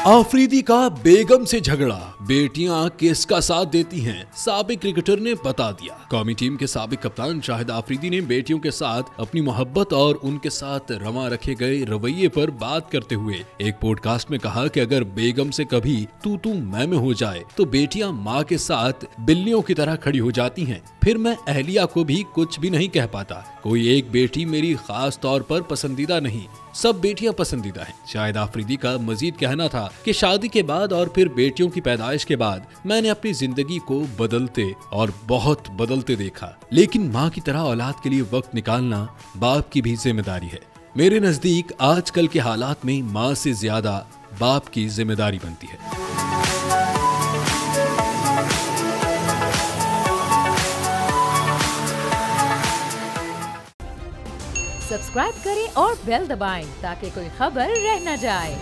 आफरीदी का बेगम से झगड़ा, बेटियां किसका साथ देती हैं, साबिक क्रिकेटर ने बता दिया। कौमी टीम के साबिक कप्तान शाहिद आफरीदी ने बेटियों के साथ अपनी मोहब्बत और उनके साथ रवा रखे गए रवैये पर बात करते हुए एक पॉडकास्ट में कहा कि अगर बेगम से कभी तू मैं हो जाए तो बेटियां माँ के साथ बिल्लियों की तरह खड़ी हो जाती हैं। फिर मैं अहलिया को भी कुछ भी नहीं कह पाता। कोई एक बेटी मेरी खास तौर पर पसंदीदा नहीं, सब बेटियां पसंदीदा हैं। शाहिद आफरीदी का मजीद कहना था कि शादी के बाद और फिर बेटियों की पैदाइश के बाद मैंने अपनी जिंदगी को बदलते और बहुत बदलते देखा, लेकिन माँ की तरह औलाद के लिए वक्त निकालना बाप की भी जिम्मेदारी है। मेरे नजदीक आजकल के हालात में माँ से ज्यादा बाप की जिम्मेदारी बनती है। सब्सक्राइब करें और बेल दबाएं ताकि कोई खबर रह न जाए।